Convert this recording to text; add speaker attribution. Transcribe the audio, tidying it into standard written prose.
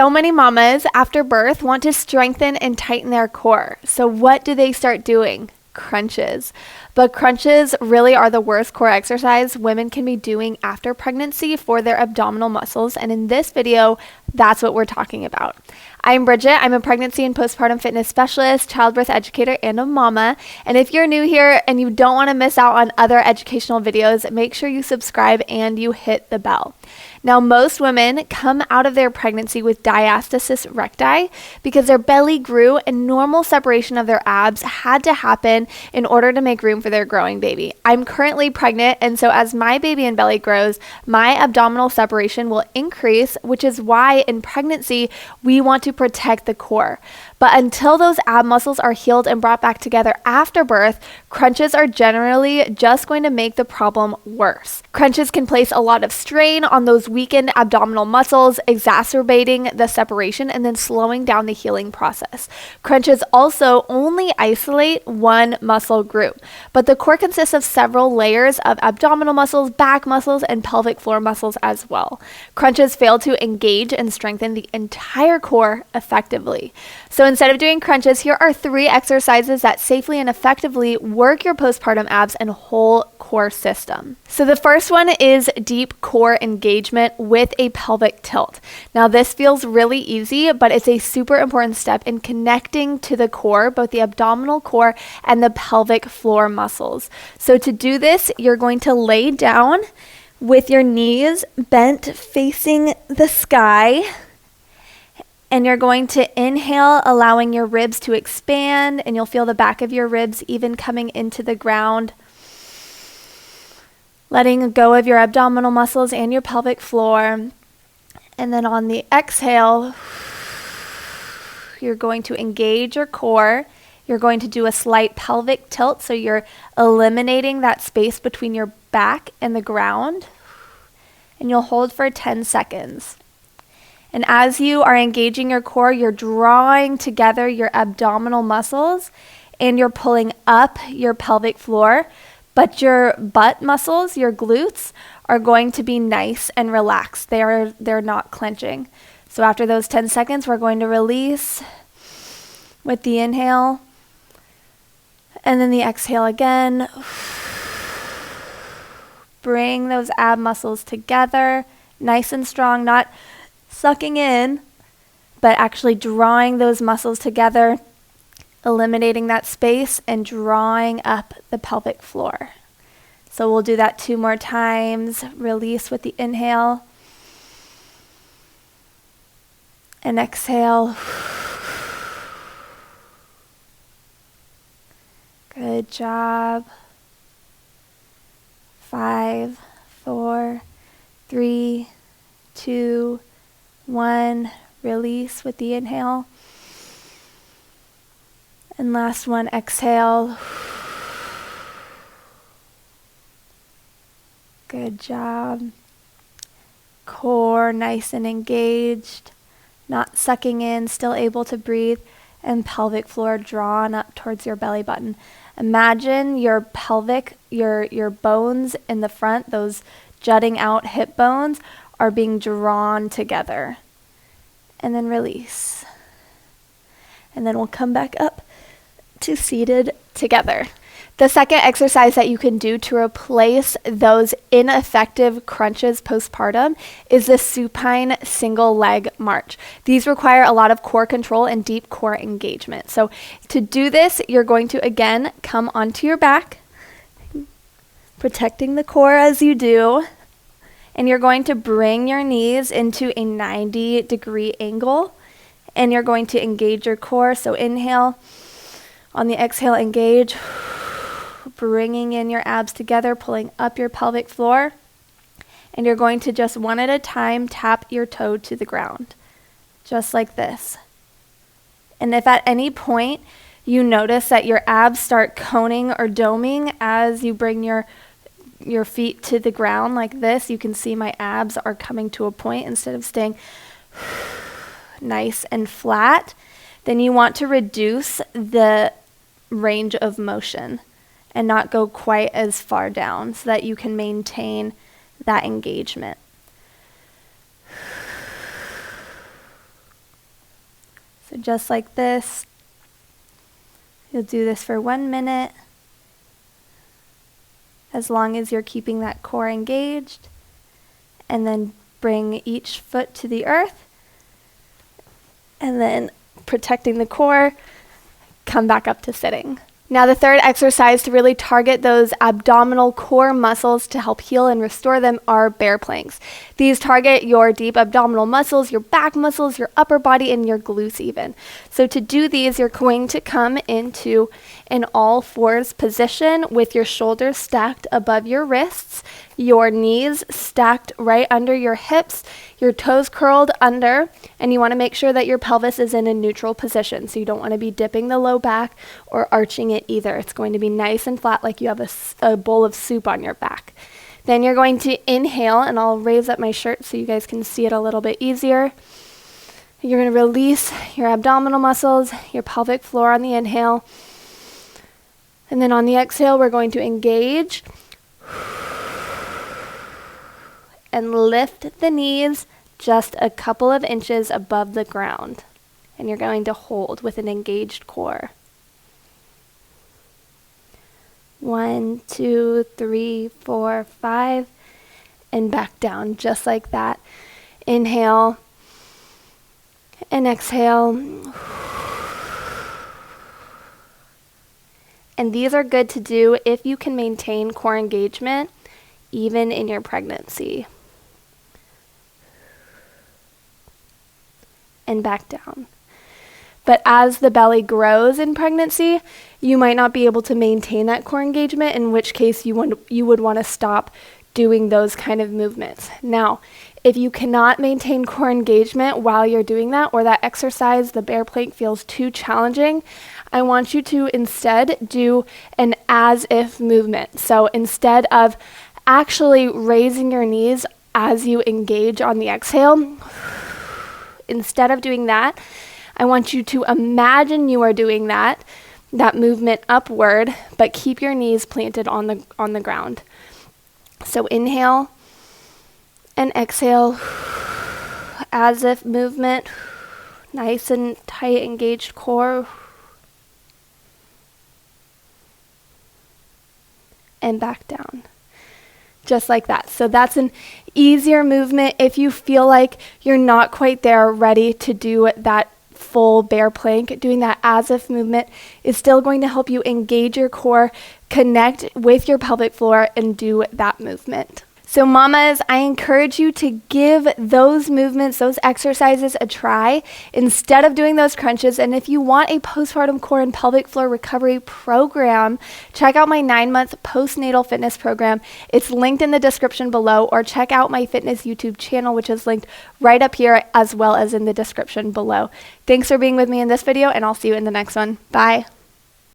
Speaker 1: So many mamas after birth want to strengthen and tighten their core. So what do they start doing? Crunches. But crunches really are the worst core exercise women can be doing after pregnancy for their abdominal muscles. And in this video, that's what we're talking about. I'm Bridget. I'm a pregnancy and postpartum fitness specialist, childbirth educator, and a mama. And if you're new here and you don't want to miss out on other educational videos, make sure you subscribe and you hit the bell. Now, most women come out of their pregnancy with diastasis recti because their belly grew and normal separation of their abs had to happen in order to make room for their growing baby. I'm currently pregnant, and so as my baby and belly grows, my abdominal separation will increase, which is why in pregnancy, we want to protect the core. But until those ab muscles are healed and brought back together after birth, crunches are generally just going to make the problem worse. Crunches can place a lot of strain on those weakened abdominal muscles, exacerbating the separation and then slowing down the healing process. Crunches also only isolate one muscle group, but the core consists of several layers of abdominal muscles, back muscles, and pelvic floor muscles as well. Crunches fail to engage and strengthen the entire core effectively. So instead of doing crunches, here are 3 exercises that safely and effectively work your postpartum abs and whole core system. So the first one is deep core engagement with a pelvic tilt. Now this feels really easy, but it's a super important step in connecting to the core, both the abdominal core and the pelvic floor muscles. So to do this, you're going to lay down with your knees bent facing the sky. And you're going to inhale, allowing your ribs to expand, and you'll feel the back of your ribs even coming into the ground. Letting go of your abdominal muscles and your pelvic floor. And then on the exhale, you're going to engage your core. You're going to do a slight pelvic tilt, so you're eliminating that space between your back and the ground. And you'll hold for 10 seconds. And as you are engaging your core, you're drawing together your abdominal muscles and you're pulling up your pelvic floor, but your butt muscles, your glutes, are going to be nice and relaxed. They're not clenching. So after those 10 seconds, we're going to release with the inhale and then the exhale again. Bring those ab muscles together, nice and strong, not sucking in, but actually drawing those muscles together, eliminating that space and drawing up the pelvic floor. So we'll do that 2 more times. Release with the inhale and exhale. Good job. 5, 4, 3, 2, 1, release with the inhale. And last one, exhale. Good job. Core nice and engaged, not sucking in, still able to breathe, and pelvic floor drawn up towards your belly button. Imagine your pelvic, your bones in the front, those jutting out hip bones, are being drawn together. And then release. And then we'll come back up to seated together. The second exercise that you can do to replace those ineffective crunches postpartum is the supine single leg march. These require a lot of core control and deep core engagement. So to do this, you're going to again come onto your back, protecting the core as you do. And you're going to bring your knees into a 90-degree angle, and you're going to engage your core. So inhale, on the exhale, engage, bringing in your abs together, pulling up your pelvic floor, and you're going to just one at a time tap your toe to the ground, just like this. And if at any point you notice that your abs start coning or doming as you bring your feet to the ground like this, you can see my abs are coming to a point instead of staying nice and flat. Then you want to reduce the range of motion and not go quite as far down so that you can maintain that engagement. So just like this, you'll do this for 1 minute, as long as you're keeping that core engaged, and then bring each foot to the earth, and then protecting the core, come back up to sitting. Now the third exercise to really target those abdominal core muscles to help heal and restore them are bear planks. These target your deep abdominal muscles, your back muscles, your upper body, and your glutes even. So to do these, you're going to come into an all fours position with your shoulders stacked above your wrists, your knees stacked right under your hips, your toes curled under, and you want to make sure that your pelvis is in a neutral position. So you don't want to be dipping the low back or arching it either. It's going to be nice and flat, like you have a bowl of soup on your back. Then you're going to inhale, and I'll raise up my shirt so you guys can see it a little bit easier. You're going to release your abdominal muscles, your pelvic floor on the inhale. And then on the exhale, we're going to engage and lift the knees just a couple of inches above the ground. And you're going to hold with an engaged core. 1, 2, 3, 4, 5, and back down just like that. Inhale and exhale. And these are good to do if you can maintain core engagement even in your pregnancy. And back down. But as the belly grows in pregnancy, you might not be able to maintain that core engagement, in which case you would want to stop doing those kind of movements. Now, if you cannot maintain core engagement while you're doing that, or that exercise, the bear plank, feels too challenging, I want you to instead do an as-if movement. So instead of actually raising your knees as you engage on the exhale, instead of doing that, I want you to imagine you are doing that movement upward, but keep your knees planted on the ground. So inhale and exhale, as if movement, nice and tight, engaged core. And back down. Just like that. So that's an easier movement if you feel like you're not quite there ready to do that full bear plank. Doing that as if movement is still going to help you engage your core, connect with your pelvic floor, and do that movement. So mamas, I encourage you to give those movements, those exercises a try instead of doing those crunches. And if you want a postpartum core and pelvic floor recovery program, check out my 9-month postnatal fitness program. It's linked in the description below, or check out my fitness YouTube channel, which is linked right up here as well as in the description below. Thanks for being with me in this video, and I'll see you in the next one. Bye.